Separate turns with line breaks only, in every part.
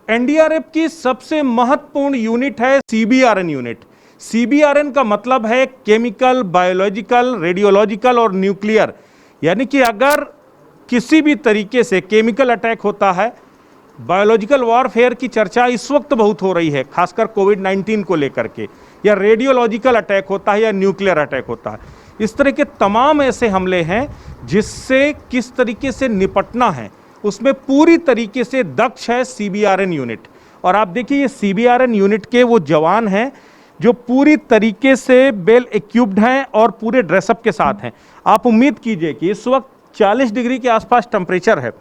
NDRF की सबसे महत्वपूर्ण यूनिट है सीबीआरएन यूनिट। सीबीआरएन का मतलब है केमिकल, बायोलॉजिकल, रेडियोलॉजिकल और न्यूक्लियर। यानी कि अगर किसी भी तरीके से केमिकल अटैक होता है, बायोलॉजिकल वॉरफेयर की चर्चा इस वक्त बहुत हो रही है, खासकर कोविड-19 को लेकर के, या रेडियोलॉजिकल अटैक होता है या न्यूक्लियर अटैक होता है। इस तरह के तमाम ऐसे हमले हैं जिससे किस तरीके से निपटना है, उसमें पूरी तरीके से दक्ष है सीबीआरएन यूनिट। और आप देखिए ये सीबीआरएन यूनिट के वो जवान हैं जो पूरी तरीके से वेल इक्विप्ड हैं और पूरे ड्रेसअप के साथ हैं। आप उम्मीद कीजिए कि इस वक्त 40 डिग्री के आसपास टेम्परेचर है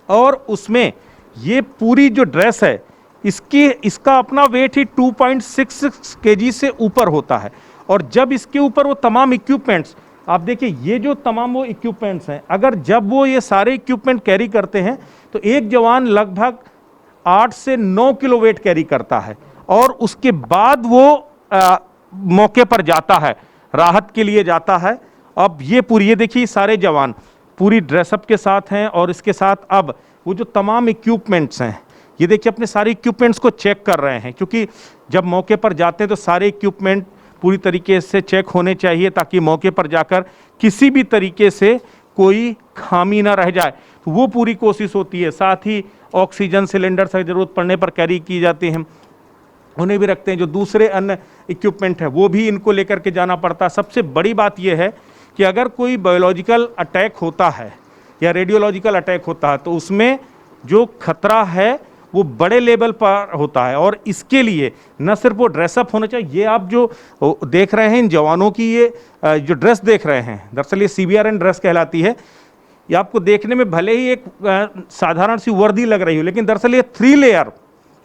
और उसमें ये पूरी जो ड्रेस है इसका अपना वेट ही 2.66 केजी से ऊपर होता है। और जब इसके ऊपर वो तमाम इक्विपमेंट्स, आप देखिए ये जो तमाम वो इक्विपमेंट्स हैं, अगर जब वो ये सारे इक्विपमेंट कैरी करते हैं तो एक जवान लगभग 8 से 9 किलो वेट कैरी करता है। और उसके बाद वो मौके पर जाता है, राहत के लिए जाता है। अब ये देखिए सारे जवान पूरी ड्रेसअप के साथ हैं और इसके साथ अब वो जो तमाम इक्विपमेंट्स हैं, ये देखिए अपने सारे इक्विपमेंट्स को चेक कर रहे हैं, क्योंकि जब मौके पर जाते हैं तो सारे इक्विपमेंट पूरी तरीके से चेक होने चाहिए ताकि मौके पर जाकर किसी भी तरीके से कोई खामी ना रह जाए। तो वो पूरी कोशिश होती है। साथ ही ऑक्सीजन सिलेंडर से ज़रूरत पड़ने पर कैरी की जाती हैं, उन्हें भी रखते हैं। जो दूसरे अन्य इक्विपमेंट है वो भी इनको लेकर के जाना पड़ता है। सबसे बड़ी बात यह है कि अगर कोई बायोलॉजिकल अटैक होता है या रेडियोलॉजिकल अटैक होता है तो उसमें जो खतरा है वो बड़े लेवल पर होता है। और इसके लिए न सिर्फ वो ड्रेसअप होना चाहिए, ये आप जो देख रहे हैं इन जवानों की ये जो ड्रेस देख रहे हैं, दरअसल ये सीबीआरएन ड्रेस कहलाती है। ये आपको देखने में भले ही एक साधारण सी वर्दी लग रही हो, लेकिन दरअसल ये 3 लेयर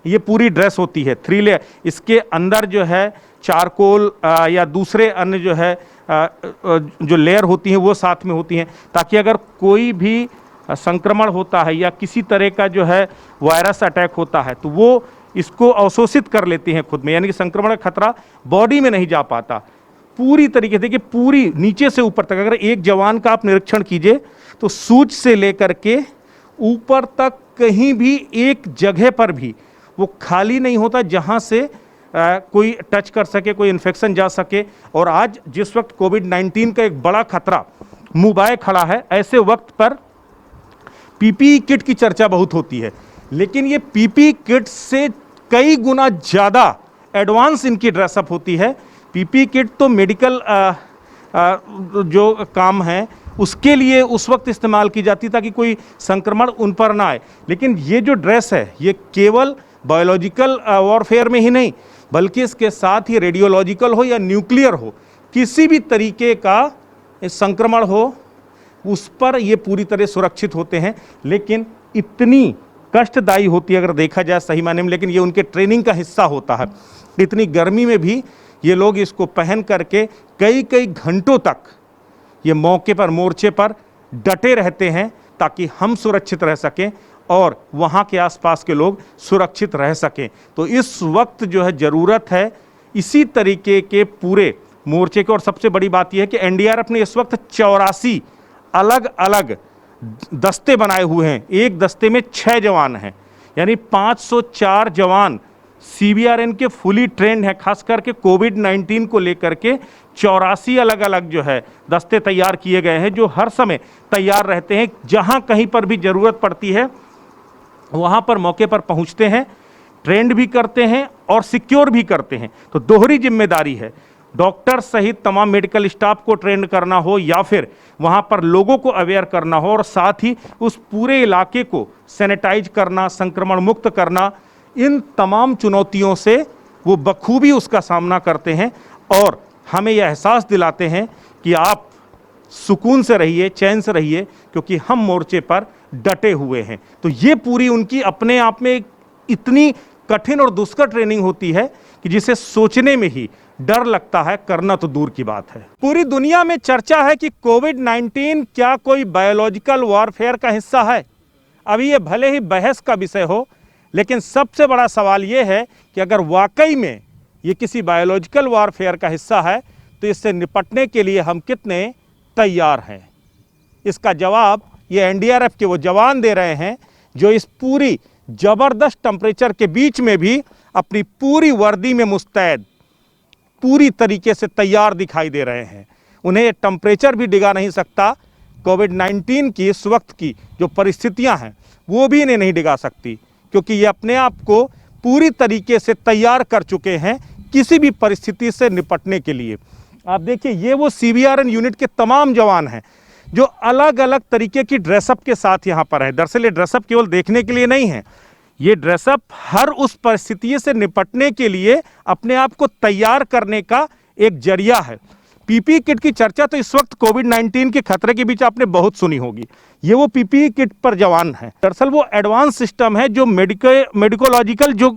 ये पूरी ड्रेस होती है। 3 लेयर, इसके अंदर जो है चारकोल या दूसरे अन्य जो है जो लेयर होती हैं वो साथ में होती हैं, ताकि अगर कोई भी संक्रमण होता है या किसी तरह का जो है वायरस अटैक होता है तो वो इसको अवशोषित कर लेती हैं खुद में, यानी कि संक्रमण का खतरा बॉडी में नहीं जा पाता। पूरी तरीके से, कि पूरी नीचे से ऊपर तक अगर एक जवान का आप निरीक्षण कीजिए तो सूंड से लेकर के ऊपर तक कहीं भी एक जगह पर भी वो खाली नहीं होता जहां से कोई टच कर सके, कोई इन्फेक्शन जा सके। और आज जिस वक्त कोविड-19 का एक बड़ा खतरा मुंह बाए खड़ा है, ऐसे वक्त पर पीपीई किट की चर्चा बहुत होती है, लेकिन ये पीपीई किट से कई गुना ज़्यादा एडवांस इनकी ड्रेसअप होती है। पीपीई किट तो मेडिकल जो काम है उसके लिए उस वक्त इस्तेमाल की जाती ताकि कोई संक्रमण उन पर ना आए, लेकिन ये जो ड्रेस है ये केवल बायोलॉजिकल वॉरफेयर में ही नहीं बल्कि इसके साथ ही रेडियोलॉजिकल हो या न्यूक्लियर हो, किसी भी तरीके का संक्रमण हो उस पर ये पूरी तरह सुरक्षित होते हैं। लेकिन इतनी कष्टदायी होती है अगर देखा जाए सही मायने में, लेकिन ये उनके ट्रेनिंग का हिस्सा होता है। इतनी गर्मी में भी ये लोग इसको पहन करके कई कई घंटों तक ये मौके पर, मोर्चे पर डटे रहते हैं ताकि हम सुरक्षित रह सकें और वहाँ के आसपास के लोग सुरक्षित रह सकें। तो इस वक्त जो है ज़रूरत है इसी तरीके के पूरे मोर्चे के। और सबसे बड़ी बात यह है कि एनडीआरएफ ने इस वक्त 84 अलग अलग दस्ते बनाए हुए हैं। एक दस्ते में 6 जवान हैं, यानी 504 जवान सीबीआरएन के फुली ट्रेंड हैं। खास करके कोविड-19 को लेकर के 84 अलग अलग जो है दस्ते तैयार किए गए हैं, जो हर समय तैयार रहते हैं। जहां कहीं पर भी ज़रूरत पड़ती है वहां पर मौके पर पहुंचते हैं, ट्रेंड भी करते हैं और सिक्योर भी करते हैं। तो दोहरी जिम्मेदारी है, डॉक्टर सहित तमाम मेडिकल स्टाफ को ट्रेंड करना हो या फिर वहां पर लोगों को अवेयर करना हो, और साथ ही उस पूरे इलाके को सैनिटाइज करना, संक्रमण मुक्त करना। इन तमाम चुनौतियों से वो बखूबी उसका सामना करते हैं और हमें यह एहसास दिलाते हैं कि आप सुकून से रहिए, चैन से रहिए, क्योंकि हम मोर्चे पर डटे हुए हैं। तो ये पूरी उनकी अपने आप में इतनी कठिन और दुष्कर ट्रेनिंग होती है कि जिसे सोचने में ही डर लगता है, करना तो दूर की बात है। पूरी दुनिया में चर्चा है कि कोविड-19 क्या कोई बायोलॉजिकल वॉरफेयर का हिस्सा है। अभी ये भले ही बहस का विषय हो, लेकिन सबसे बड़ा सवाल ये है कि अगर वाकई में ये किसी बायोलॉजिकल वॉरफेयर का हिस्सा है तो इससे निपटने के लिए हम कितने तैयार हैं। इसका जवाब ये एनडीआरएफ के वो जवान दे रहे हैं जो इस पूरी जबरदस्त टेम्परेचर के बीच में भी अपनी पूरी वर्दी में मुस्तैद, पूरी तरीके से तैयार दिखाई दे रहे हैं। उन्हें टेम्परेचर भी डिगा नहीं सकता। कोविड-19 की इस वक्त की जो परिस्थितियां हैं वो भी इन्हें नहीं डिगा सकती, क्योंकि ये अपने आप को पूरी तरीके से तैयार कर चुके हैं किसी भी परिस्थिति से निपटने के लिए। आप देखिए, ये वो CBRN यूनिट के तमाम जवान हैं जो अलग अलग तरीके की ड्रेसअप के साथ यहाँ पर है। दरअसल ये ड्रेसअप केवल देखने के लिए नहीं है, ये ड्रेसअप हर उस परिस्थिति से निपटने के लिए अपने आप को तैयार करने का एक जरिया है। पीपीई किट की चर्चा तो इस वक्त कोविड-19 के खतरे के बीच आपने बहुत सुनी होगी। ये वो पीपीई किट पर जवान है। दरअसल वो एडवांस सिस्टम है जो मेडिकोलॉजिकल जो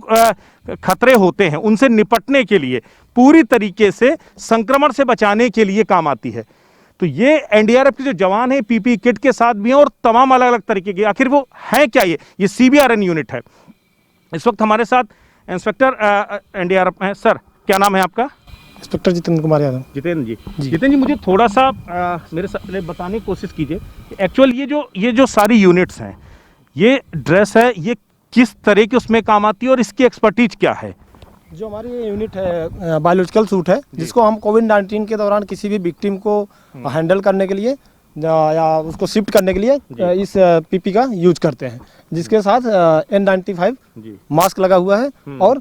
खतरे होते हैं उनसे निपटने के लिए, पूरी तरीके से संक्रमण से बचाने के लिए काम आती है। तो ये एनडीआरएफ के जो जवान हैं पीपीई किट के साथ भी हैं और तमाम अलग अलग तरीके के। आखिर वो है क्या? ये CBRN यूनिट है। इस वक्त हमारे साथ इंस्पेक्टर एनडीआरएफ हैं। सर, क्या नाम है आपका?
इंस्पेक्टर जितेंद्र कुमार यादव।
जितेंद्र जी, जितेंद्र जी, मुझे थोड़ा सा मेरे साथ बताने की कोशिश कीजिए कि एक्चुअल ये जो सारी यूनिट्स हैं, ये ड्रेस है, ये किस तरह की उसमें काम आती है और इसकी एक्सपर्टीज क्या है?
जो हमारी ये यूनिट है बायोलॉजिकल सूट है, जिसको हम कोविड-19 के दौरान किसी भी विक्टिम को हैंडल करने के लिए या उसको शिफ्ट करने के लिए इस पीपी का यूज करते हैं, जिसके साथ N95 मास्क लगा हुआ है और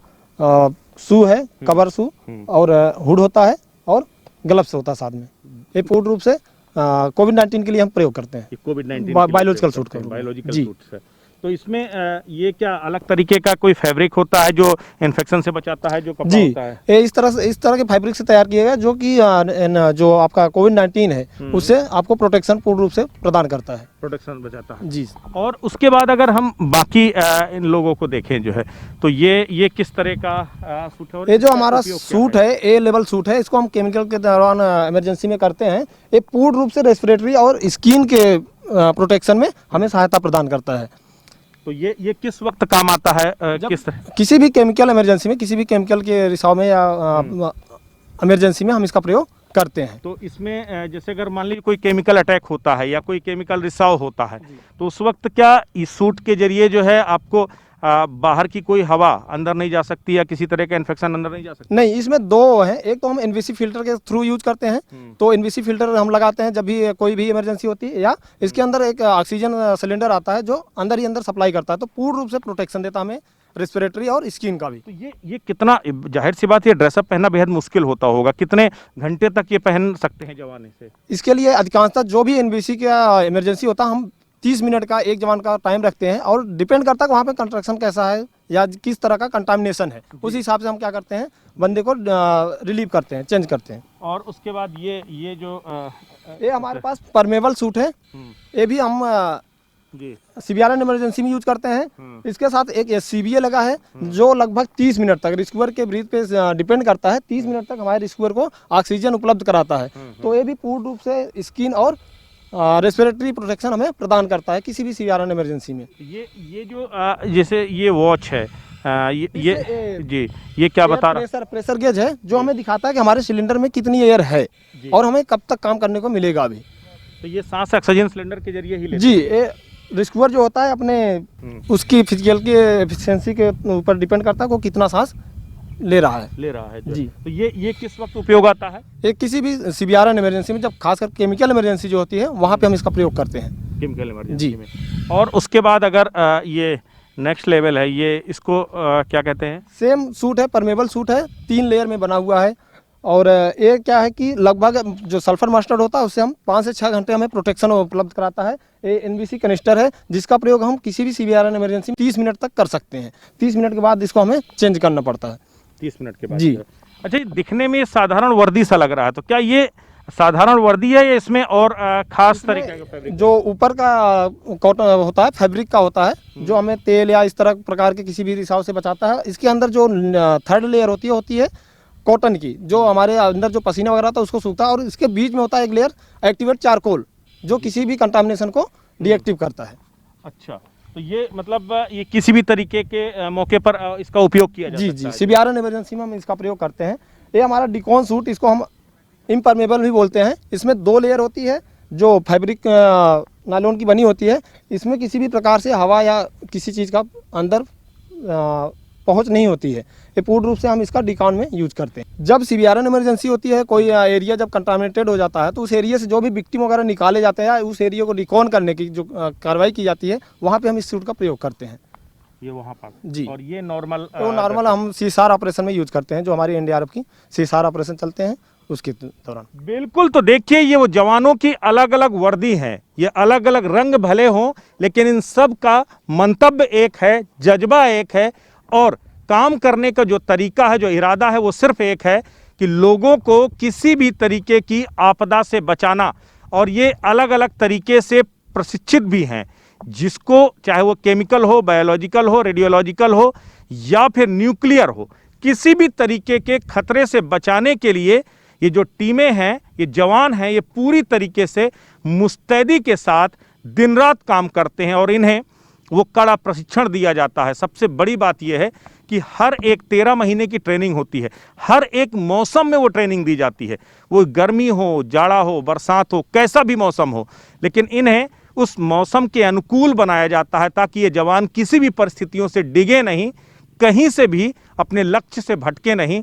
शू है, कवर शू और हुड होता है और ग्लव्स होता है साथ में। ये पूर्ण रूप से कोविड-19 के लिए हम प्रयोग करते हैं।
कोविड-19
बायोलॉजिकल सूट का
बायोलॉजिकल सूट है। तो इसमें ये क्या अलग तरीके का कोई फैब्रिक होता है जो इन्फेक्शन से बचाता है, जो कपड़ा होता है?
ये इस तरह के फैब्रिक से तैयार किया गया जो कि जो आपका कोविड-19 है उससे आपको प्रोटेक्शन पूर्ण रूप से प्रदान करता है,
प्रोटेक्शन बचाता है
जी।
और उसके बाद अगर हम बाकी इन लोगों को देखें जो है, तो ये किस तरह का सूट है?
ये जो हमारा सूट है A लेवल सूट है, इसको हम केमिकल के दौरान इमरजेंसी में करते हैं। ये पूर्ण रूप से रेस्पिरेटरी और स्किन के प्रोटेक्शन में हमें सहायता प्रदान करता है।
तो ये किस वक्त काम आता है? किस तरह?
किसी भी केमिकल इमरजेंसी में, किसी भी केमिकल के रिसाव में या इमरजेंसी में हम इसका प्रयोग करते हैं।
तो इसमें जैसे अगर मान लीजिए कोई केमिकल अटैक होता है या कोई केमिकल रिसाव होता है, तो उस वक्त क्या इस सूट के जरिए जो है आपको बाहर की कोई हवा अंदर नहीं जा सकती या किसी तरह का इन्फेक्शन अंदर नहीं जा सकता?
नहीं, इसमें दो है। एक तो हम एनवीसी फिल्टर के थ्रू यूज करते हैं, तो एनवीसी फिल्टर हम लगाते हैं जब भी कोई भी इमरजेंसी होती है, या इसके अंदर एक ऑक्सीजन सिलेंडर आता है जो अंदर ही अंदर सप्लाई करता है, तो पूर्ण रूप से प्रोटेक्शन देता है हमें रेस्पिरेटरी और स्किन का भी।
तो ये कितना, जाहिर सी बात, ये ड्रेसअप पहनना बेहद मुश्किल होता होगा। कितने घंटे तक ये पहन सकते हैं जवान इसे?
इसके लिए अधिकांशतः जो भी एनवीसी का इमरजेंसी होता है, हम 30 मिनट का एक जवान का टाइम रखते हैं, और डिपेंड करता है वहाँ पे कंस्ट्रक्शन कैसा है या किस तरह का कंटामिनेशन है, उस हिसाब से हम क्या करते हैं, बंदे को रिलीव करते हैं, चेंज करते हैं।
और उसके बाद ये जो
ये हमारे पास परमेबल सूट है, ये भी हम CBRN इमरजेंसी में यूज करते हैं। इसके साथ एक SCBA लगा है जो लगभग 30 मिनट तक रिस्क्यूअर के ब्रीथ पे डिपेंड करता है, 30 मिनट तक हमारे रिस्क्यूअर को ऑक्सीजन उपलब्ध कराता है। तो ये भी पूर्ण रूप से स्किन और रेस्पिरेटरी प्रोटेक्शन हमें प्रदान करता है किसी भी CBRN इमरजेंसी में।
ये जो जैसे ये वॉच है, ये क्या बता रहा है?
प्रेशर गेज है जो हमें दिखाता है कि हमारे सिलेंडर में कितनी एयर है और हमें कब तक काम करने को मिलेगा अभी।
तो ये सांस ऑक्सीजन सिलेंडर के जरिए ही लेते
जी। ये रिस्क्यूअर जो होता है अपने उसकी फिजिकल की एफिशिएंसी के ऊपर डिपेंड करता है वो कितना सांस ले रहा है
जी। तो ये किस वक्त उपयोग आता है?
ये किसी भी CBRN इमरजेंसी में, जब खासकर केमिकल इमरजेंसी जो होती है वहाँ पे हम इसका प्रयोग करते हैं,
केमिकल इमरजेंसी में। और उसके बाद अगर ये नेक्स्ट लेवल है, ये इसको क्या कहते हैं? सेम
सूट है, परमेबल सूट है, 3 लेयर में बना हुआ है। और ये क्या है कि लगभग जो सल्फर मस्टर्ड होता है उससे हम 5 से 6 घंटे हमें प्रोटेक्शन उपलब्ध कराता है। ये NVC कनिस्टर है जिसका प्रयोग हम किसी भी CBRN इमरजेंसी में 30 मिनट तक कर सकते हैं। 30 मिनट के बाद इसको हमें चेंज करना पड़ता है।
30 मिनट के बाद
जी।
अच्छा, ये दिखने में साधारण वर्दी सा लग रहा है, तो क्या ये साधारण वर्दी है या इसमें और खास तरीके का फैब्रिक?
जो ऊपर का कॉटन होता है, फैब्रिक का होता है, जो हमें तेल या इस तरह प्रकार के किसी भी रिसाव से बचाता है। इसके अंदर जो 3rd लेयर होती है कॉटन की, जो हमारे अंदर जो पसीना वगैरह था उसको सूखता है, और इसके बीच में होता है एक लेयर एक्टिवेट चारकोल जो किसी भी कंटामिनेशन को डीएक्टिव करता है।
अच्छा, तो ये मतलब ये किसी भी तरीके के मौके पर इसका उपयोग किया जा सकता है?
जी। CBRN इमरजेंसी में हम इसका प्रयोग करते हैं। ये हमारा डिकॉन सूट, इसको हम इम्परमेबल भी बोलते हैं। इसमें 2 लेयर होती है जो फैब्रिक नायलॉन की बनी होती है, इसमें किसी भी प्रकार से हवा या किसी चीज़ का अंदर पहुंच नहीं होती है। ये पूर्ण रूप से हम इसका डिकॉन में यूज करते हैं। जब CBRN इमरजेंसी होती है, कोई एरिया जब कंटामिनेटेड हो जाता है, तो उस एरिया से जो भी विक्टिम वगैरह निकाले जाते हैं, उस एरिया को डिकॉन करने की जो कार्रवाई की जाती है, वहाँ पे हम इस सूट का प्रयोग करते हैं।
ये वहाँ पर
जी।
और ये नॉर्मल
तो नॉर्मल हम CSR ऑपरेशन में यूज करते हैं, जो हमारी NDRF की CSR ऑपरेशन चलते हैं उसके दौरान।
बिल्कुल। तो देखिए, ये वो जवानों की अलग अलग वर्दी है, ये अलग अलग रंग भले हों, लेकिन इन सब का मंतव्य एक है, जज्बा एक है, और काम करने का जो तरीका है, जो इरादा है, वो सिर्फ एक है कि लोगों को किसी भी तरीके की आपदा से बचाना। और ये अलग अलग तरीके से प्रशिक्षित भी हैं, जिसको चाहे वो केमिकल हो, बायोलॉजिकल हो, रेडियोलॉजिकल हो या फिर न्यूक्लियर हो, किसी भी तरीके के खतरे से बचाने के लिए ये जो टीमें हैं, ये जवान हैं, ये पूरी तरीके से मुस्तैदी के साथ दिन रात काम करते हैं और इन्हें वो कड़ा प्रशिक्षण दिया जाता है। सबसे बड़ी बात यह है कि हर एक 13 महीने की ट्रेनिंग होती है, हर एक मौसम में वो ट्रेनिंग दी जाती है, वो गर्मी हो, जाड़ा हो, बरसात हो, कैसा भी मौसम हो, लेकिन इन्हें उस मौसम के अनुकूल बनाया जाता है ताकि ये जवान किसी भी परिस्थितियों से डिगे नहीं, कहीं से भी अपने लक्ष्य से भटके नहीं,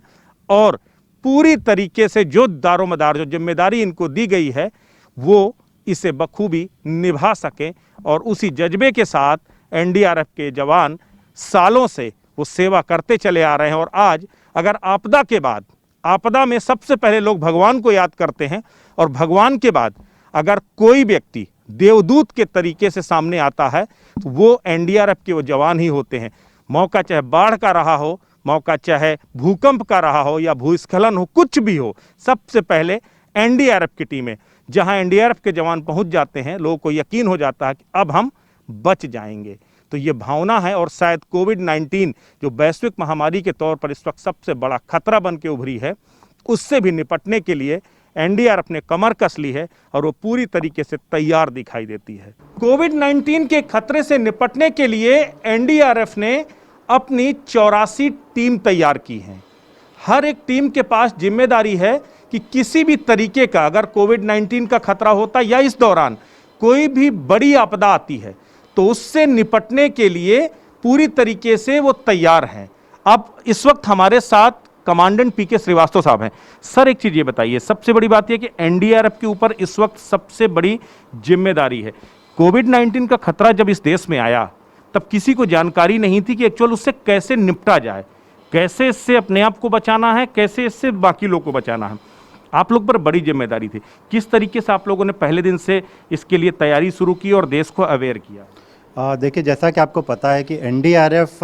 और पूरी तरीके से जो दारोमदार, जो जिम्मेदारी इनको दी गई है, वो इसे बखूबी निभा सकें। और उसी जज्बे के साथ NDRF के जवान सालों से वो सेवा करते चले आ रहे हैं। और आज अगर आपदा के बाद, आपदा में सबसे पहले लोग भगवान को याद करते हैं, और भगवान के बाद अगर कोई व्यक्ति देवदूत के तरीके से सामने आता है, तो वो NDRF के वो जवान ही होते हैं। मौका चाहे बाढ़ का रहा हो, मौका चाहे भूकंप का रहा हो या भूस्खलन हो, कुछ भी हो, सबसे पहले NDRF की टीमें, जहां NDRF के जवान पहुंच जाते हैं, लोगों को यकीन हो जाता है कि अब हम बच जाएंगे। तो ये भावना है, और शायद कोविड-19 जो वैश्विक महामारी के तौर पर इस वक्त सबसे बड़ा खतरा बन के उभरी है, उससे भी निपटने के लिए NDRF ने कमर कस ली है और वो पूरी तरीके से तैयार दिखाई देती है। कोविड-19 के खतरे से निपटने के लिए NDRF ने अपनी 84 टीम तैयार की हैं। हर एक टीम के पास जिम्मेदारी है कि किसी भी तरीके का, अगर कोविड-19 का खतरा होता या इस दौरान कोई भी बड़ी आपदा आती है, तो उससे निपटने के लिए पूरी तरीके से वो तैयार हैं। अब इस वक्त हमारे साथ कमांडेंट PK श्रीवास्तव साहब हैं। सर, एक चीज़ ये बताइए, सबसे बड़ी बात यह कि NDRF के ऊपर इस वक्त सबसे बड़ी जिम्मेदारी है। कोविड-19 का खतरा जब इस देश में आया, तब किसी को जानकारी नहीं थी कि एक्चुअल उससे कैसे निपटा जाए, कैसे इससे अपने आप को बचाना है, कैसे इससे बाकी लोग को बचाना है। आप लोग पर बड़ी जिम्मेदारी थी। किस तरीके से आप लोगों ने पहले दिन से इसके लिए तैयारी शुरू की और देश को अवेयर किया?
देखिए, जैसा कि आपको पता है कि NDRF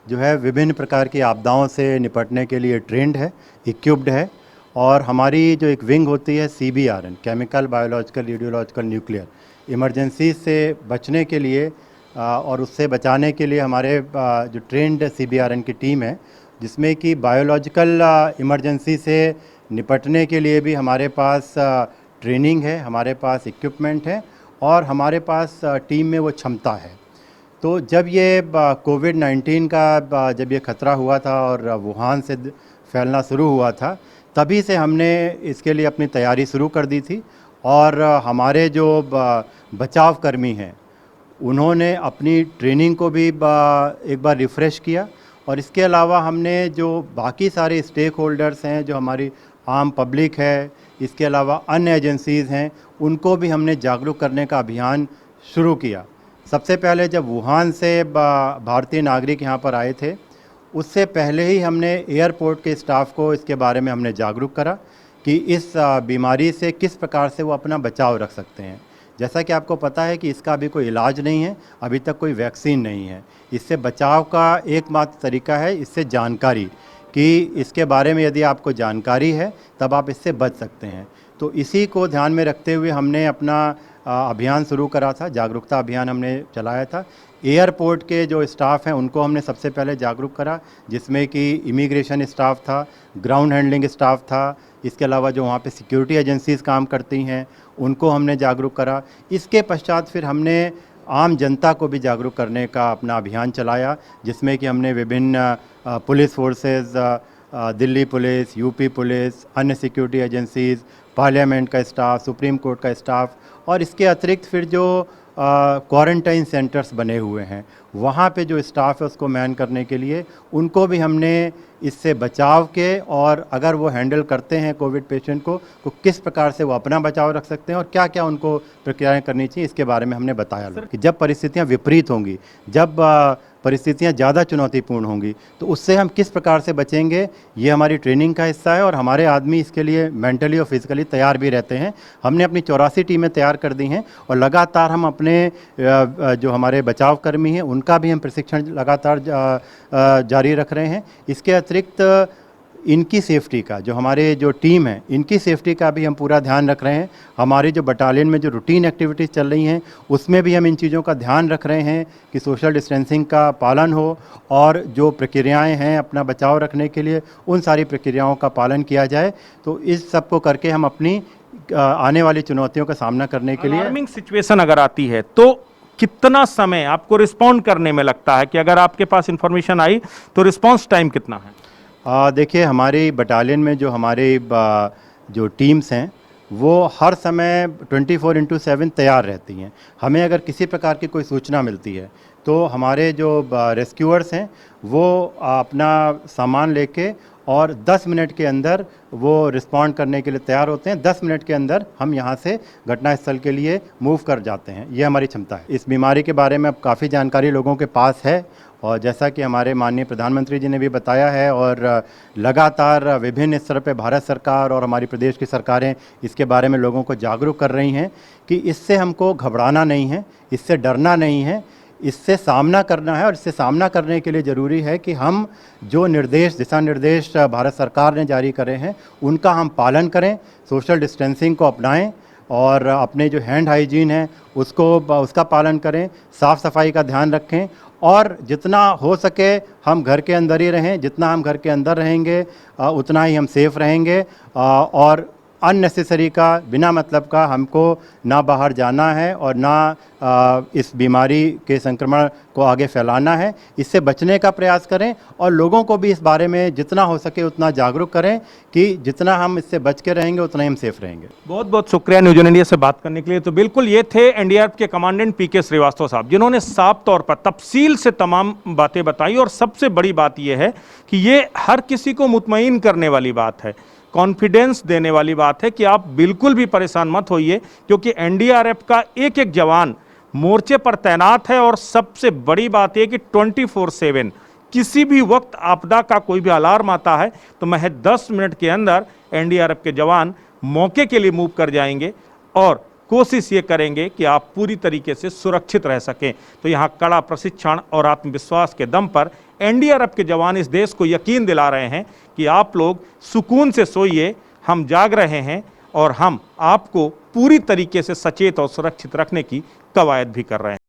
जो है विभिन्न प्रकार की आपदाओं से निपटने के लिए ट्रेंड है, इक्विप्ड है। और हमारी जो एक विंग होती है CBRN, chemical, biological, radiological, nuclear, emergency से बचने के लिए और उससे बचाने के लिए हमारे जो ट्रेंड CBRN की टीम है, जिसमें कि बायोलॉजिकल इमरजेंसी से निपटने के लिए भी हमारे पास ट्रेनिंग है, हमारे पास इक्विपमेंट है और हमारे पास टीम में वो क्षमता है। तो जब ये कोविड-19 का जब ये खतरा हुआ था और वुहान से फैलना शुरू हुआ था, तभी से हमने इसके लिए अपनी तैयारी शुरू कर दी थी। और हमारे जो बचाव कर्मी हैं, उन्होंने अपनी ट्रेनिंग को भी एक बार रिफ़्रेश किया। और इसके अलावा हमने जो बाकी सारे स्टेक होल्डर्स हैं, जो हमारी आम पब्लिक है, इसके अलावा अन्य एजेंसीज़ हैं, उनको भी हमने जागरूक करने का अभियान शुरू किया। सबसे पहले जब वुहान से भारतीय नागरिक यहाँ पर आए थे, उससे पहले ही हमने एयरपोर्ट के स्टाफ को इसके बारे में हमने जागरूक करा कि इस बीमारी से किस प्रकार से वो अपना बचाव रख सकते हैं। जैसा कि आपको पता है कि इसका अभी कोई इलाज नहीं है, अभी तक कोई वैक्सीन नहीं है। इससे बचाव का एकमात्र तरीका है इससे जानकारी, कि इसके बारे में यदि आपको जानकारी है तब आप इससे बच सकते हैं। तो इसी को ध्यान में रखते हुए हमने अपना अभियान शुरू करा था, जागरूकता अभियान हमने चलाया था। एयरपोर्ट के जो स्टाफ हैं उनको हमने सबसे पहले जागरूक करा, जिसमें कि इमिग्रेशन स्टाफ था, ग्राउंड हैंडलिंग स्टाफ था, इसके अलावा जो वहाँ पे सिक्योरिटी एजेंसीज़ काम करती हैं उनको हमने जागरूक करा। इसके पश्चात फिर हमने आम जनता को भी जागरूक करने का अपना अभियान चलाया, जिसमें कि हमने विभिन्न police forces, Delhi police, UP police, अन्य सिक्योरिटी एजेंसीज़, पार्लियामेंट का स्टाफ, सुप्रीम कोर्ट का स्टाफ, और इसके अतिरिक्त फिर जो क्वारंटाइन सेंटर्स बने हुए हैं वहाँ पे जो स्टाफ है उसको मैन करने के लिए उनको भी हमने इससे बचाव के, और अगर वो हैंडल करते हैं कोविड पेशेंट को तो किस प्रकार से वो अपना बचाव रख सकते हैं और क्या क्या उनको प्रक्रियाएं करनी चाहिए, इसके बारे में हमने बताया कि जब परिस्थितियां विपरीत होंगी, जब परिस्थितियां ज़्यादा चुनौतीपूर्ण होंगी तो उससे हम किस प्रकार से बचेंगे, ये हमारी ट्रेनिंग का हिस्सा है और हमारे आदमी इसके लिए मेंटली और फिजिकली तैयार भी रहते हैं। हमने अपनी 84 टीमें तैयार कर दी हैं और लगातार हम अपने जो हमारे बचाव कर्मी हैं उनका भी हम प्रशिक्षण लगातार जारी रख रहे हैं। इसके अतिरिक्त इनकी सेफ्टी का, जो हमारे जो टीम है इनकी सेफ्टी का भी हम पूरा ध्यान रख रहे हैं। हमारी जो बटालियन में जो रूटीन एक्टिविटीज़ चल रही हैं उसमें भी हम इन चीज़ों का ध्यान रख रहे हैं कि सोशल डिस्टेंसिंग का पालन हो और जो प्रक्रियाएं हैं अपना बचाव रखने के लिए उन सारी प्रक्रियाओं का पालन किया जाए। तो इस सब को करके हम अपनी आने वाली चुनौतियों का सामना करने के लिए
अलार्मिंग सिचुएशन अगर आती है तो कितना समय आपको रिस्पॉन्ड करने में लगता है कि अगर आपके पास इंफॉर्मेशन आई तो रिस्पॉन्स टाइम कितना है?
देखिए, हमारी बटालियन में जो हमारे जो टीम्स हैं वो हर समय 24/7 तैयार रहती हैं। हमें अगर किसी प्रकार की कोई सूचना मिलती है तो हमारे जो रेस्क्यूअर्स हैं वो अपना सामान लेके और 10 मिनट के अंदर वो रिस्पॉन्ड करने के लिए तैयार होते हैं। 10 मिनट के अंदर हम यहाँ से घटनास्थल के लिए मूव कर जाते हैं, ये हमारी क्षमता है। इस बीमारी के बारे में अब काफ़ी जानकारी लोगों के पास है और जैसा कि हमारे माननीय प्रधानमंत्री जी ने भी बताया है और लगातार विभिन्न स्तर पर भारत सरकार और हमारी प्रदेश की सरकारें इसके बारे में लोगों को जागरूक कर रही हैं कि इससे हमको घबराना नहीं है, इससे डरना नहीं है, इससे सामना करना है। और इससे सामना करने के लिए ज़रूरी है कि हम जो निर्देश, दिशा निर्देश भारत सरकार ने जारी करे हैं उनका हम पालन करें, सोशल डिस्टेंसिंग को अपनाएं और अपने जो हैंड हाइजीन है उसका पालन करें, साफ़ सफाई का ध्यान रखें और जितना हो सके हम घर के अंदर ही रहें। जितना हम घर के अंदर रहेंगे उतना ही हम सेफ़ रहेंगे और अननेसेसरी का, बिना मतलब का हमको ना बाहर जाना है और ना इस बीमारी के संक्रमण को आगे फैलाना है। इससे बचने का प्रयास करें और लोगों को भी इस बारे में जितना हो सके उतना जागरूक करें कि जितना हम इससे बच के रहेंगे उतना ही हम सेफ रहेंगे।
बहुत बहुत शुक्रिया न्यूज़ ऑन इंडिया से बात करने के लिए। तो बिल्कुल ये थे एनडीआरएफ के कमांडेंट पीके श्रीवास्तव साहब, जिन्होंने साफ तौर पर तफसील से तमाम बातें बताई। और सबसे बड़ी बात यह है कि ये हर किसी को मुतमईन करने वाली बात है, कॉन्फिडेंस देने वाली बात है कि आप बिल्कुल भी परेशान मत होइए, क्योंकि एनडीआरएफ का एक एक जवान मोर्चे पर तैनात है। और सबसे बड़ी बात यह कि 24/7 किसी भी वक्त आपदा का कोई भी अलार्म आता है तो महज 10 मिनट के अंदर एनडीआरएफ के जवान मौके के लिए मूव कर जाएंगे और कोशिश ये करेंगे कि आप पूरी तरीके से सुरक्षित रह सकें। तो यहाँ कड़ा प्रशिक्षण और आत्मविश्वास के दम पर एनडीआरएफ के जवान इस देश को यकीन दिला रहे हैं कि आप लोग सुकून से सोइए, हम जाग रहे हैं और हम आपको पूरी तरीके से सचेत और सुरक्षित रखने की कवायद भी कर रहे हैं।